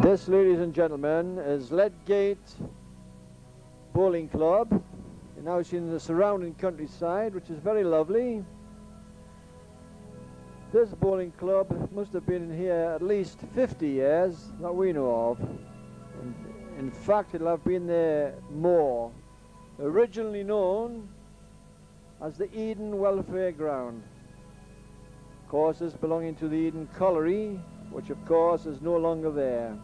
This, ladies and gentlemen, is Ledgate Bowling Club. You're now seeing the surrounding countryside, which is very lovely. This bowling club must have been in here at least 50 years that we know of. And in fact, it'll have been there more. Originally known as the Eden Welfare Ground. Of course, this belonging to the Eden Colliery, which of course is no longer there.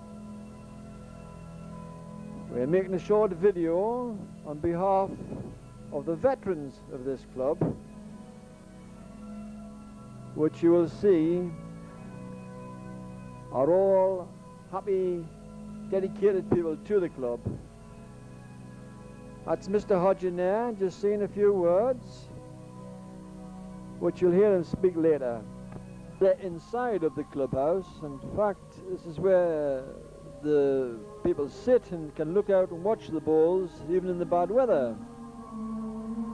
We're making a short video on behalf of the veterans of this club, which you will see are all happy, dedicated people to the club. That's Mr. Hodgin there, just saying a few words, which you'll hear him speak later. They're inside of the clubhouse. In fact, this is where the people sit and can look out and watch the bowls, even in the bad weather.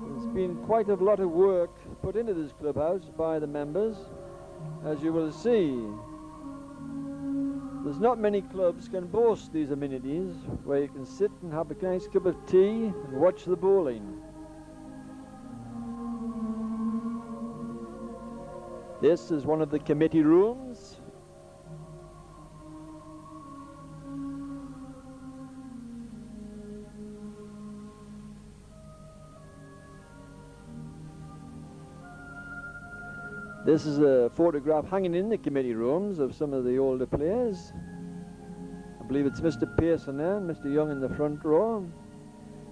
There's been quite a lot of work put into this clubhouse by the members, as you will see. There's not many clubs can boast these amenities, where you can sit and have a nice cup of tea and watch the bowling. This is one of the committee rooms. This is a photograph hanging in the committee rooms of some of the older players. I believe it's Mr. Pearson there and Mr. Young in the front row.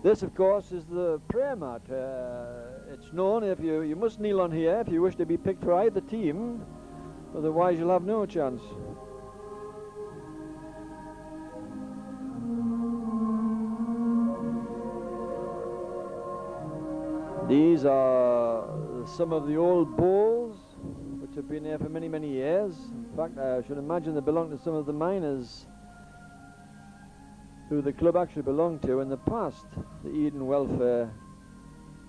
This, of course, is the prayer mat. It's known if you must kneel on here if you wish to be picked for either team, otherwise you'll have no chance. These are some of the old bowls which have been there for many, many years. In fact, I should imagine they belong to some of the miners who the club actually belonged to in the past. The Eden Welfare,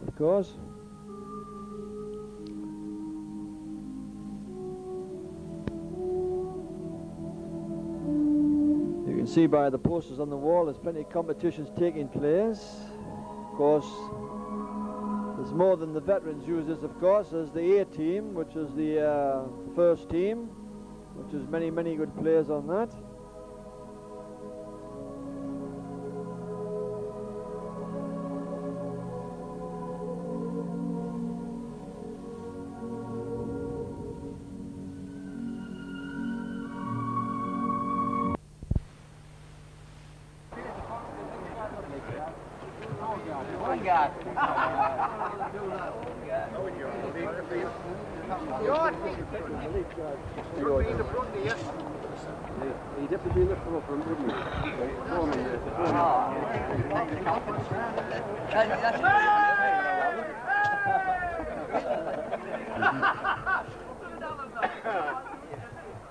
of course. You can see by the posters on the wall there's plenty of competitions taking place. Of course, there's more than the veterans use this, of course. There's the A team, which is the first team, which is many, many good players on that. He'd have to be in the front, wouldn't he?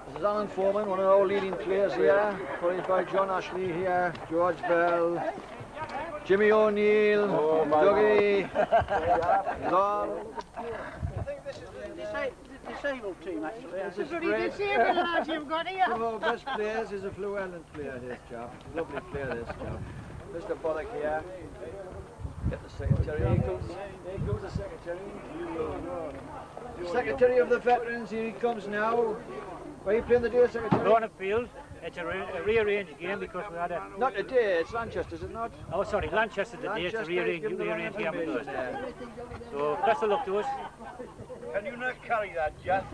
This is Alan Foreman, one of our leading players here, followed by John Ashley here, George Bell, Jimmy O'Neill, Dougie, Lon. I think this is the disabled team, actually. This is Pretty great. disabled lads you've got here. One of our best players is a Fluellen player, this chap. Lovely player, this chap. Mr. Bullock here. Get the secretary. Here comes the secretary. Secretary of the veterans, here he comes now. Where are you playing the day, secretary? Lorna Field. It's a rearranged game because we had a... Not today, it's Lanchester, is it not? Oh, sorry, Lanchester today. It's a rearranged game with us. So, best of luck to us. Can you not carry that, Jeff?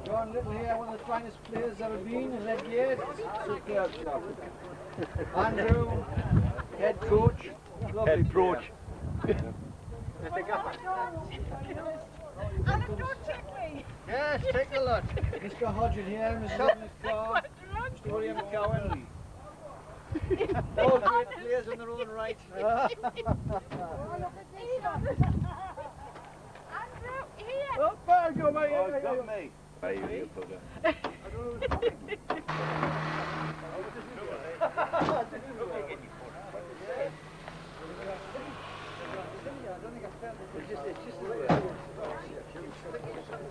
John Little here, one of the finest players ever been in Ledgate. Superb chap. Andrew, head coach. Lovely coach. Alan, don't check me. Yes, take a lot. Mr. Hodgin here, Mr. McCaw, Gloria McCowan. All great players in their own right. Andrew, here. Oh, there you go, mate. Oh, got me. Hey, you bugger. It's just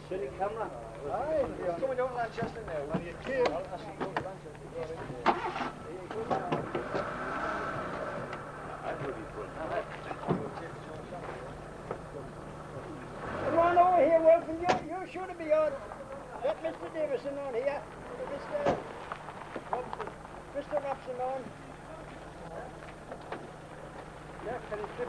silly camera. Aye, it's coming down Lanchester now. When you came. Come on over here, Wilson. You should be on. Let Mr. Davison on here. Mr. Robson on. Yeah, can you slip?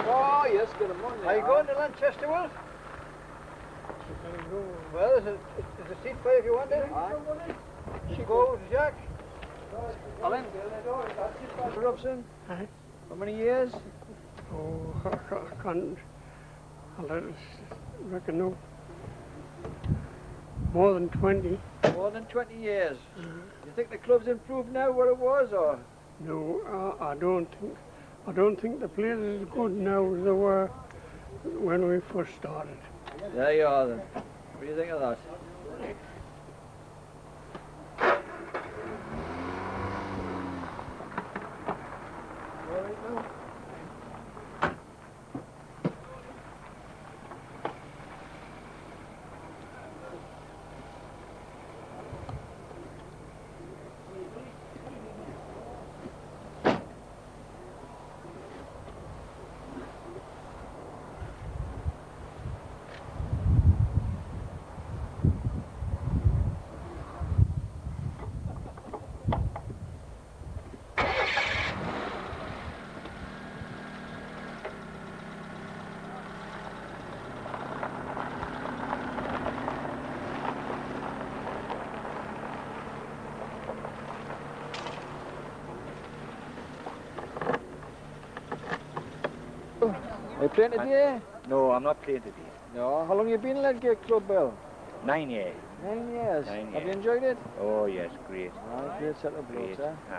Oh, yes, get him on there. Are you going to Lanchester, Will? Well, there's a seat for you if you want it. She goes, Jack. Alan? Mr. Robson? Aye. How many years? Oh, I can't. I reckon no. More than 20. More than 20 years. You think the club's improved now what it was, or? No, I don't think. I don't think the players are as good now as they were when we first started. There you are then. What do you think of that? Are you playing today? No, I'm not playing today. No. How long have you been at Ledgate Club, Bill? 9 years. 9 years. 9 Have you years. enjoyed it? Oh, yes, great. Oh, great set of Great. blokes, eh?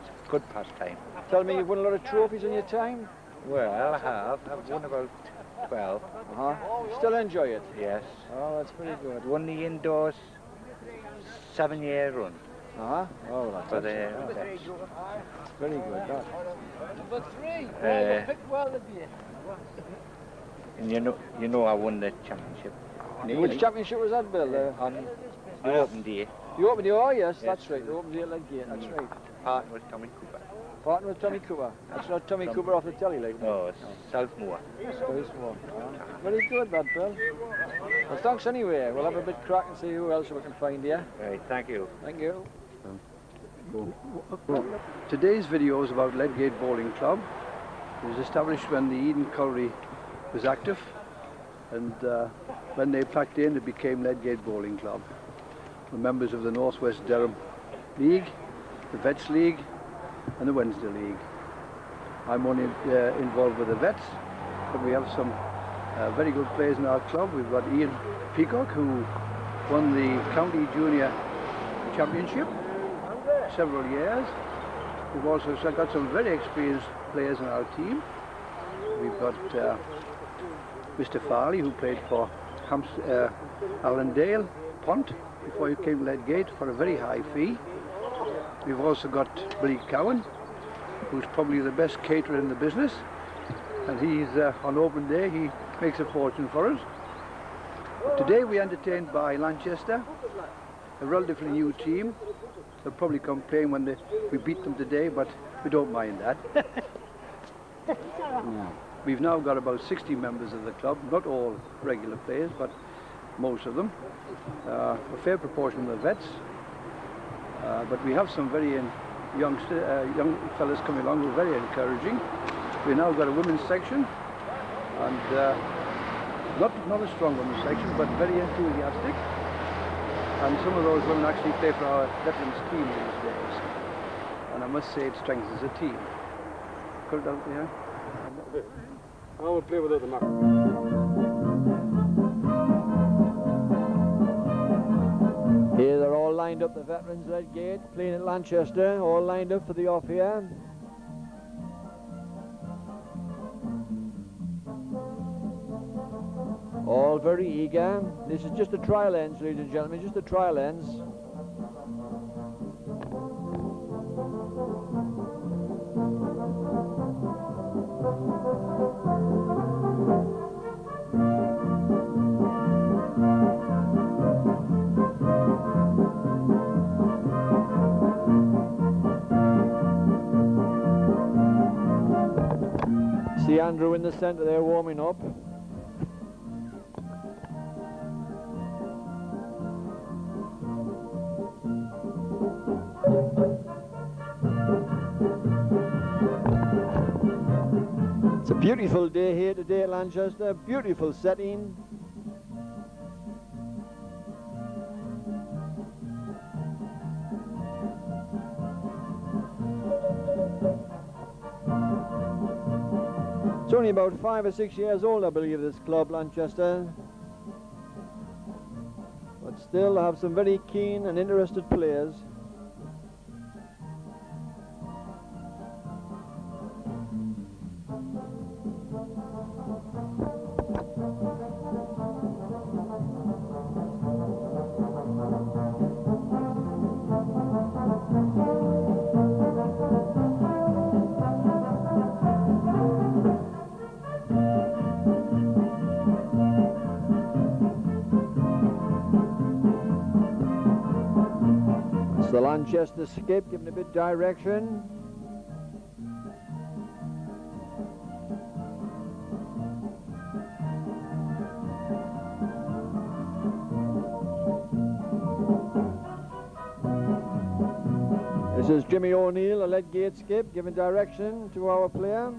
It's a good pastime. Tell me, you've won a lot of trophies in your time? Well, I have. I've won about 12. Uh-huh. Still enjoy it? Yes. Oh, that's pretty good. Won the indoors 7-year run Uh-huh. Oh, that's for the excellent. vets. Very good, that. Number 3. Uh, Picked well of you. And you know I won the championship. Which championship was that, Bill? On the open day, The Open Day, oh yes, Yes. that's right, the Open Day at Ledgate, that's right. partner with Tommy Cooper. Partner with Tommy Cooper. That's not Tommy Cooper off the telly, like. No, it's Southmore. Very small. Very good, that, Bill. Well, thanks anyway. We'll have a bit crack and see who else we can find here. Right, thank you. Thank you. Today's video is about Ledgate Bowling Club. It was established when the Eden Colliery was active, and when they packed in, it became Ledgate Bowling Club. We're members of the North West Durham League, the Vets League, and the Wednesday League. I'm only involved with the Vets, but we have some very good players in our club. We've got Ian Peacock, who won the County Junior Championship several years. We've also got some very experienced players in our team. We've got Mr. Farley, who played for Allendale Pont before he came to Ledgate for a very high fee. We've also got Billy Cowan, who's probably the best caterer in the business, and he's on open day he makes a fortune for us. Today we're entertained by Lanchester, a relatively new team. They'll probably complain when we beat them today, but we don't mind that. We've now got about 60 members of the club, not all regular players, but most of them. A fair proportion of the vets, but we have some very young fellas coming along who are very encouraging. We've now got a women's section, and not a strong women's section, but very enthusiastic. And some of those women actually play for our veterans team these days. And I must say it strengthens the team. Put it out there. I will play without the mark. Here they're all lined up, the veterans Ledgate, playing at Lanchester, all lined up for the off here. All very eager. This is just a trial ends, ladies and gentlemen, just a trial ends. See Andrew in the centre there warming up. It's a beautiful day here today at Lanchester, beautiful setting. It's only about 5 or 6 years old, I believe, this club, Lanchester. But still have some very keen and interested players. It's the Lanchester skip giving a bit direction. This is Jimmy O'Neill, a Ledgate skip, giving direction to our player.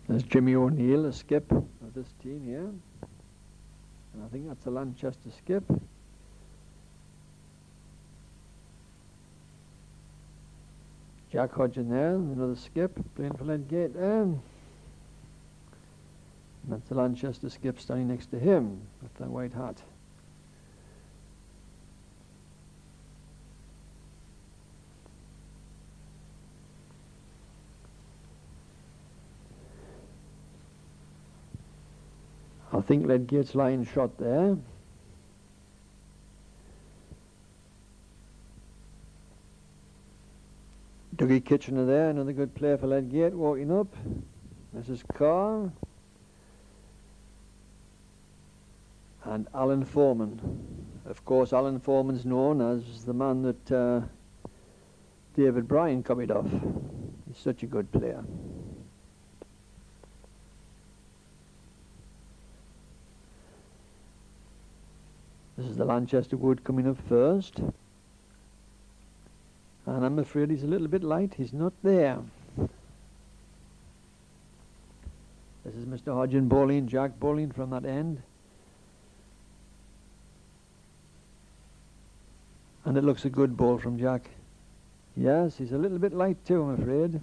There's Jimmy O'Neill, a skip of this team here. And I think that's a Lanchester skip. Jack Hodgin there, another skip, playing for Ledgate there. And that's the Lanchester skip standing next to him with the white hat. I think Ledgate's line shot there. Dougie Kitchener there, another good player for Ledgate, walking up. This is Carr. And Alan Foreman. Of course, Alan Foreman's known as the man that David Bryan copied off. He's such a good player. This is the Lanchester wood coming up first. And I'm afraid he's a little bit light. He's not there. This is Mr. Hodgin bowling, Jack bowling from that end. And it looks a good ball from Jack. Yes, he's a little bit light too, I'm afraid.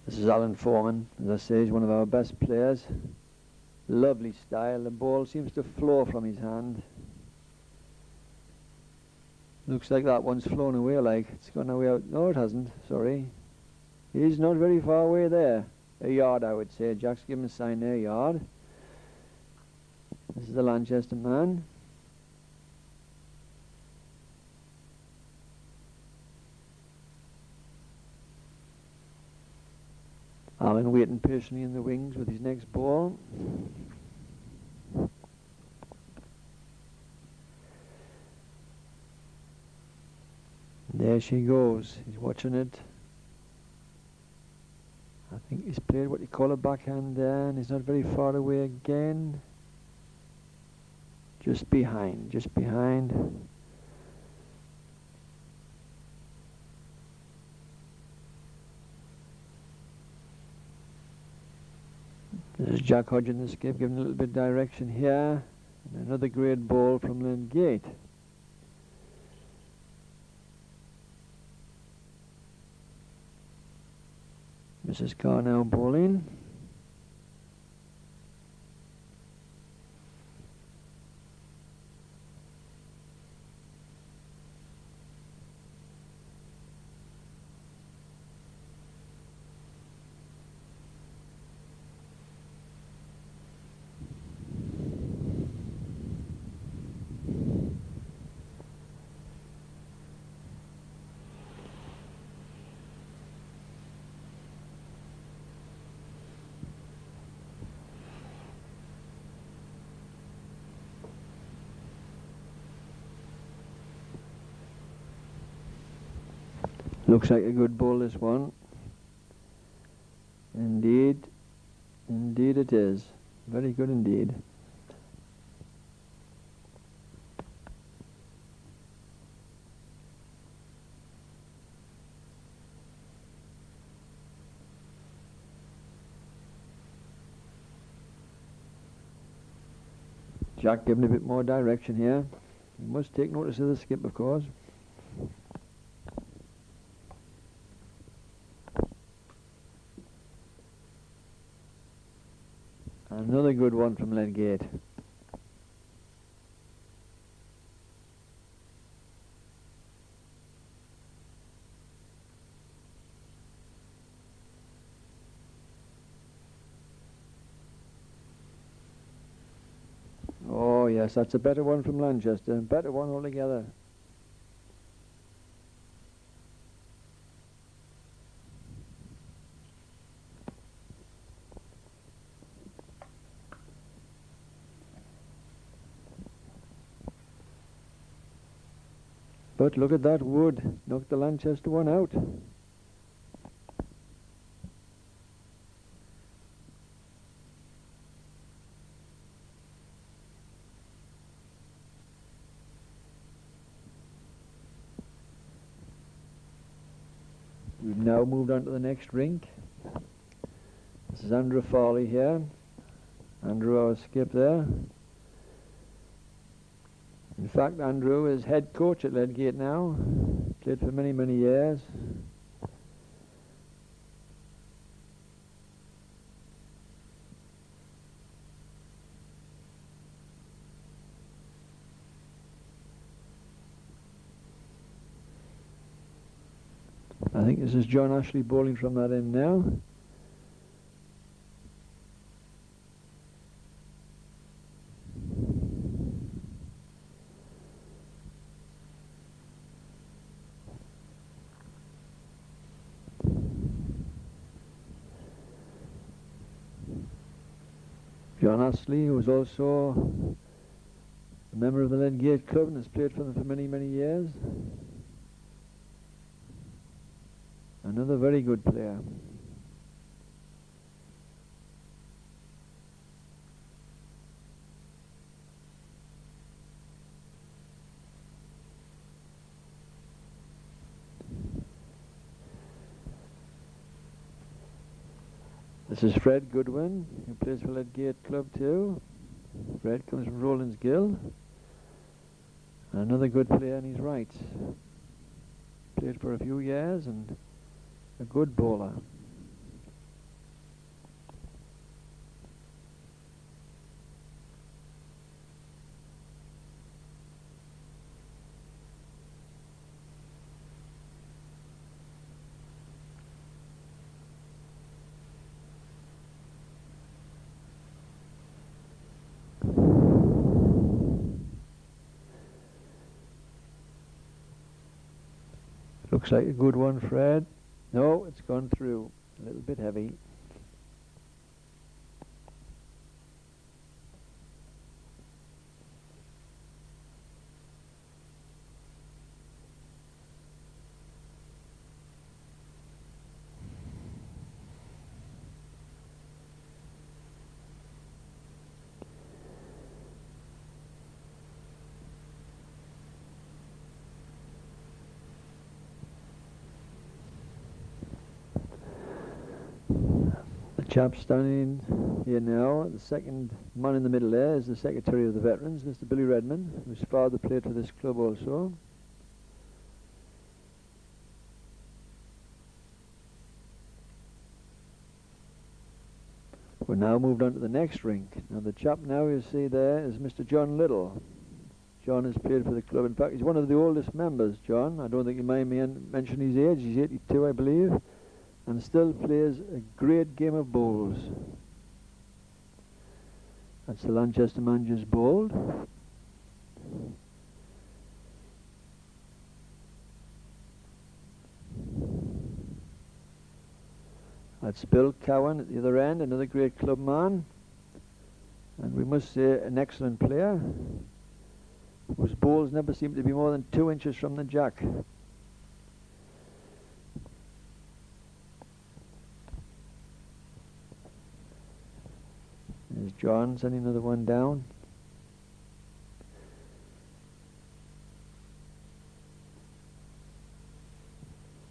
This is Alan Foreman, as I say, he's one of our best players. Lovely style, the ball seems to flow from his hand. Looks like that one's flown away, like it's gone away out. No, it hasn't, sorry. He's not very far away there. A yard, I would say. Jack's given a sign there, a yard. This is the Lanchester man. Alan waiting patiently in the wings with his next ball. There she goes. He's watching it. I think he's played what you call a backhand there, and he's not very far away again. Just behind, just behind. This is Jack Hodge in the skip, giving a little bit of direction here. And another great ball from Len Gate. Mrs. Carr now bowling. Looks like a good ball, this one. Indeed. Indeed it is. Very good indeed. Jack giving a bit more direction here. You must take notice of the skip, of course. Another good one from Len Gate. Oh yes, that's a better one from Lanchester. Better one altogether. But look at that wood. Knocked the Lanchester one out. We've now moved on to the next rink. This is Andrew Farley here. Andrew, our skip there. In fact, Andrew is head coach at Ledgate now. Played for many, many years. I think this is John Ashley bowling from that end now. John Astley, who was also a member of the Ledgate Club and has played for them for many, many years. Another very good player. This is Fred Goodwin, who plays for Ledgate Club too. Fred comes from Rowlands Gill. Another good player in his right. Played for a few years and a good bowler. Looks like a good one, Fred. No, it's gone through. A little bit heavy. chap standing here now, the second man in the middle there, is the Secretary of the Veterans, Mr. Billy Redman, whose father played for this club also. We're now moved on to the next rink. Now the chap now you see there is Mr. John Little. John has played for the club. In fact, he's one of the oldest members, John. I don't think you mind me mentioning his age. He's 82, I believe, and still plays a great game of bowls. That's the Lanchester manager's bowled. That's Bill Cowan at the other end, another great club man, and we must say an excellent player, whose bowls never seem to be more than 2 inches from the jack. There's John sending another one down.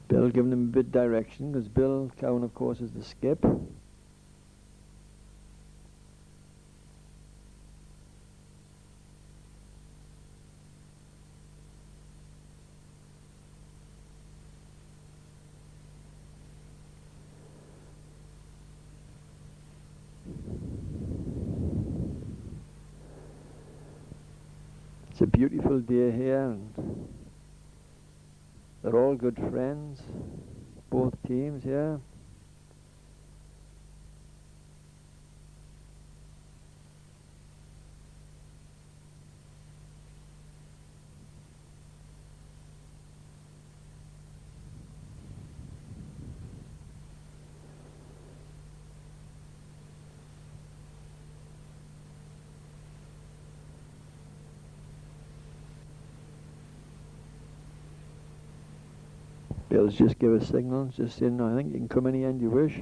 Bill giving him a bit of direction, because Bill Cowan, of course, is the skip. It's a beautiful day here, and they're all good friends, both teams here. Bill's just give a signal, just saying, I think you can come any end you wish.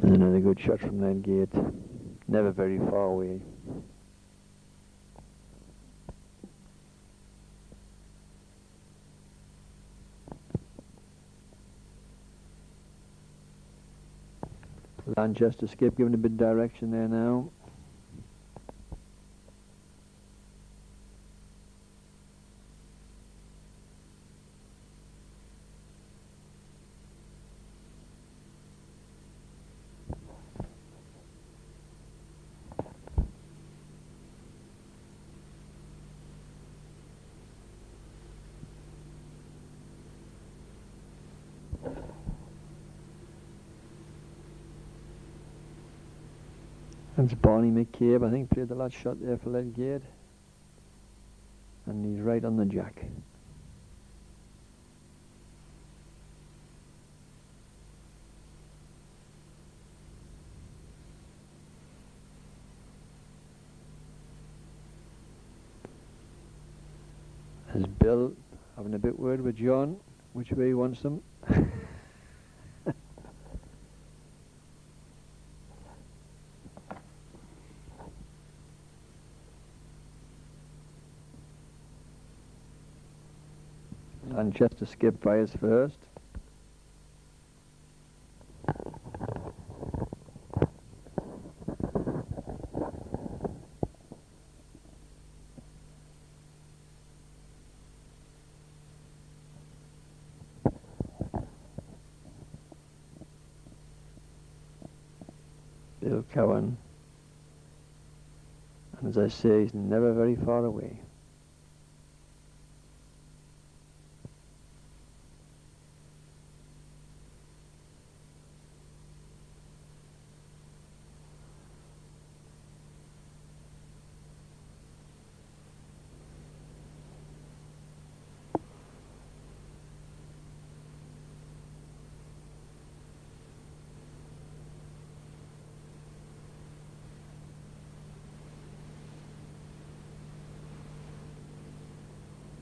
Another good shot from that gate, never very far away. Lanchester skip giving a bit of direction there now. That's Barney McCabe, I think, played the last shot there for Ledgate. And he's right on the jack. There's Bill having a bit word with John, which way he wants them. Lanchester skip fires first. Still Cowan. And as I say, he's never very far away.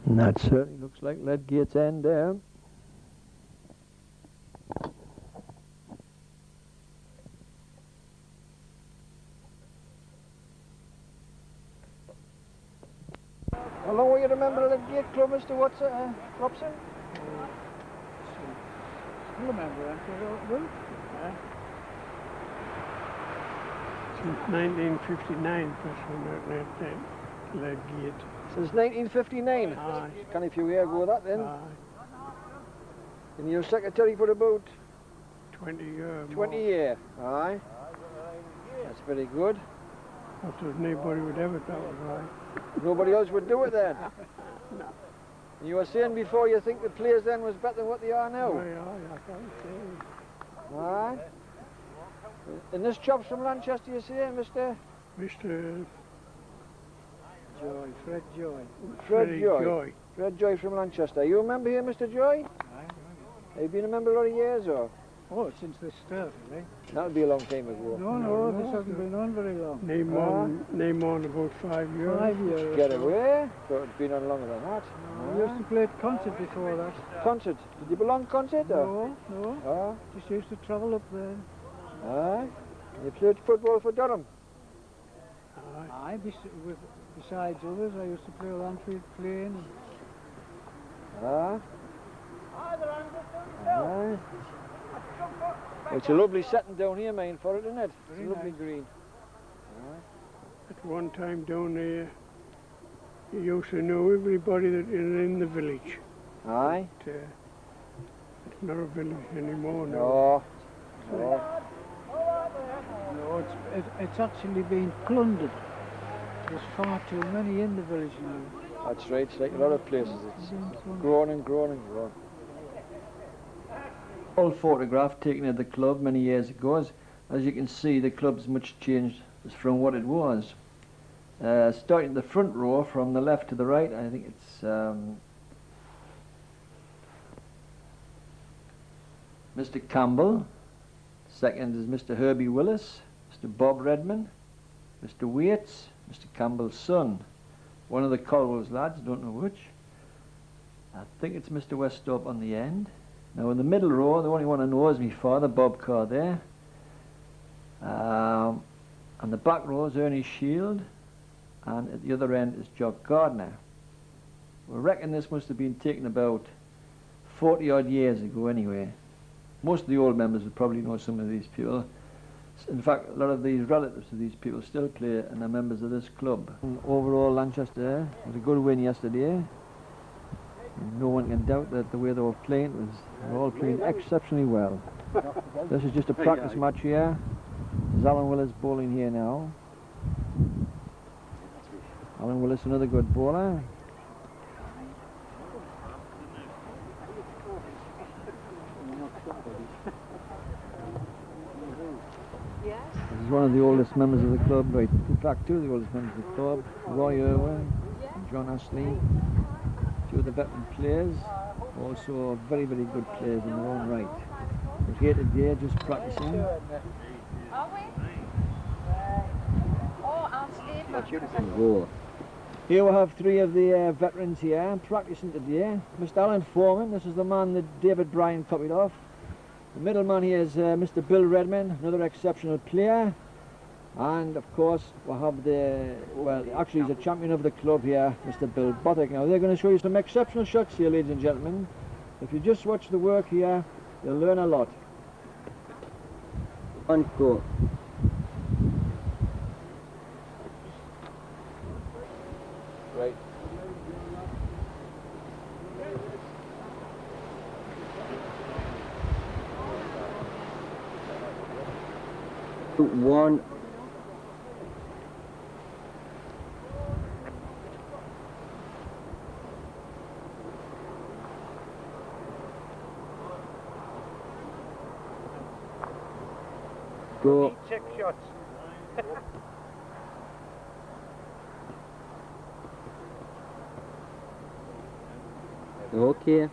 And that certainly looks like Ledgate's end there. How long were you a member of the Gate Club, Mr. Robson? Still a member, aren't you? Since 1959, first when I led Gate. Since 1959. Aye. Can't a few years ago that then. Aye. And you were secretary for about 20 years. 20 years. Aye. That's very good. If there's anybody would ever that was right. Nobody else would do it then. No. You were saying before you think the players then was better than what they are now. I can't say. Aye. And this chop's from Lanchester, you say, Mr. Mr. Joy, Fred Joy. Freddie Joy. Fred Joy from Lanchester. You a member here, Mr. Joy? Aye. Have you been a member a lot of years, or? Oh, since the start, really. That would be a long time ago. No, this hasn't been on very long. Name on about 5 years. 5 years. Get away? Thought it'd been on longer than that. We used to play at concert before that. Concert? Did you belong to concert, or? No. Ah, Just used to travel up there. aye. You played football for Durham? Aye, besides others, I used to play Lanfield Plain. Ah. Aye. It's a lovely setting down here, mine, for it, isn't it? It's Very a lovely nice. green. At one time down there, you used to know everybody that is in the village. Aye. It's not a village anymore now. No. No. No, it's actually been plundered. There's far too many in the village now. That's right. It's like a lot of places. It's grown and grown and grown. Old photograph taken at the club many years ago. As you can see, the club's much changed from what it was. Starting the front row from the left to the right, I think it's Mr. Campbell. Second is Mr. Herbie Willis, Mr. Bob Redman, Mr. Waits, Mr. Campbell's son, one of the Colwell's lads, don't know which. I think it's Mr. Westthorpe on the end. Now in the middle row, the only one I know is my father, Bob Carr there. And the back row is Ernie Shield, and at the other end is Jock Gardner. We reckon this must have been taken about 40 odd years ago anyway. Most of the old members would probably know some of these people. In fact, a lot of these relatives of these people still play and are members of this club. Overall, Lanchester was a good win yesterday. No one can doubt that the way they were playing was they were all playing exceptionally well. This is just a practice match here. There's Alan Willis bowling here now. Alan Willis, another good bowler. This is one of the oldest members of the club, right? In fact, two of the oldest members of the club, Roy Irwin and John Astley. Two of the veteran players, also very, very good players in their own right. But here today, just practicing. Are we? Oh, I'll stay for Go. Here we have three of the veterans here practicing today. Mr. Alan Foreman, this is the man that David Bryan copied off. The middle man here is Mr. Bill Redman, another exceptional player. And of course we'll have the, well actually he's a champion of the club here, Mr. Bill Bottick. Now they're going to show you some exceptional shots here, ladies and gentlemen. If you just watch the work here, you'll learn a lot. And go. Right. 1. Go. Check shots. Okay.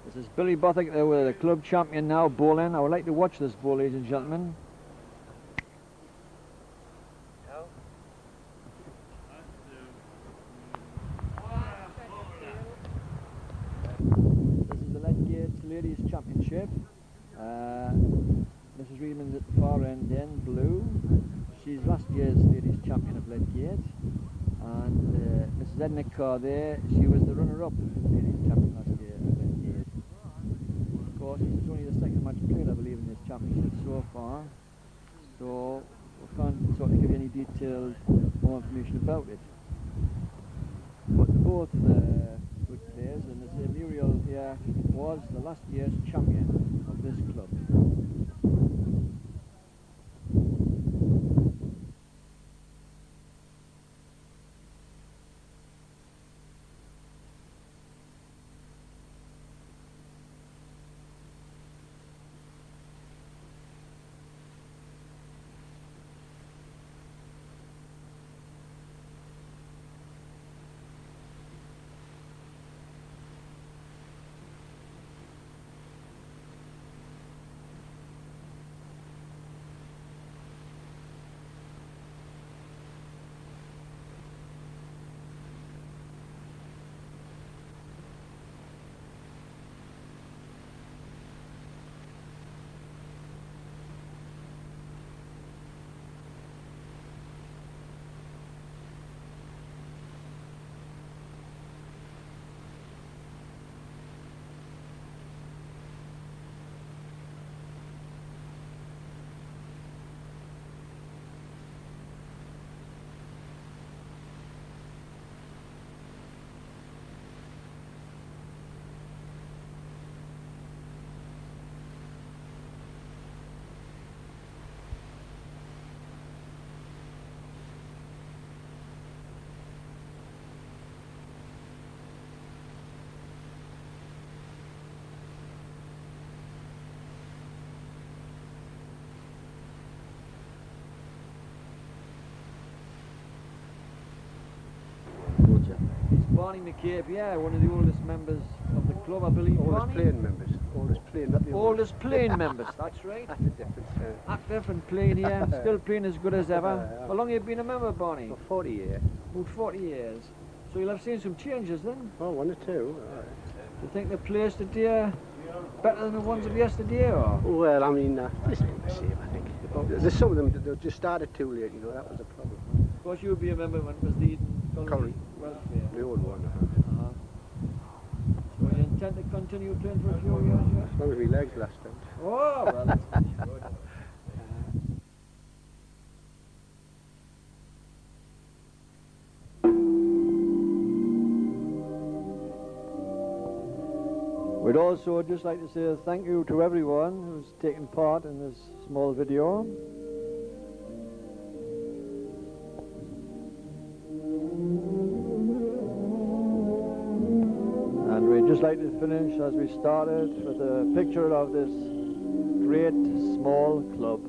This is Billy Bothick there with the club champion now, bowling. I would like to watch this bowl, ladies and gentlemen. This is the Ledgate Ladies Championship. Mrs. Reedman's at the far end in blue. She's last year's ladies champion of Ledgate. And Mrs. Edna Carr there, she was the runner-up ladies champion last year at Ledgate. Of course, this is only the second match played, I believe, in this championship so far. So we can't sort of give you any detailed more information about it. But both good players, and as Muriel here was the last year's champion of this club. Barney McCabe, yeah, one of the oldest members of the club, I believe. Oldest Barney? playing members. Oldest playing, not the Oldest playing members, that's right. That's the difference. Active and playing here, still playing as good as ever. Yeah. How long have you been a member, Barney? For 40 years. About 40 years. So you'll have seen some changes then? Oh, 1 or 2. Do you think the players today are better than the ones of yesterday, or? Well, I mean, it's about the same, I think. There's some of them that just started too late, you know, that was the problem. Of course you would be a member when it was the Eden Colliery welfare. The old one. So you intend to continue playing for a few years, yeah? As long as my legs last out. Oh, well, that's good. We'd also just like to say thank you to everyone who's taken part in this small video. And we'd just like to finish as we started with a picture of this great small club.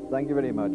Thank you very much.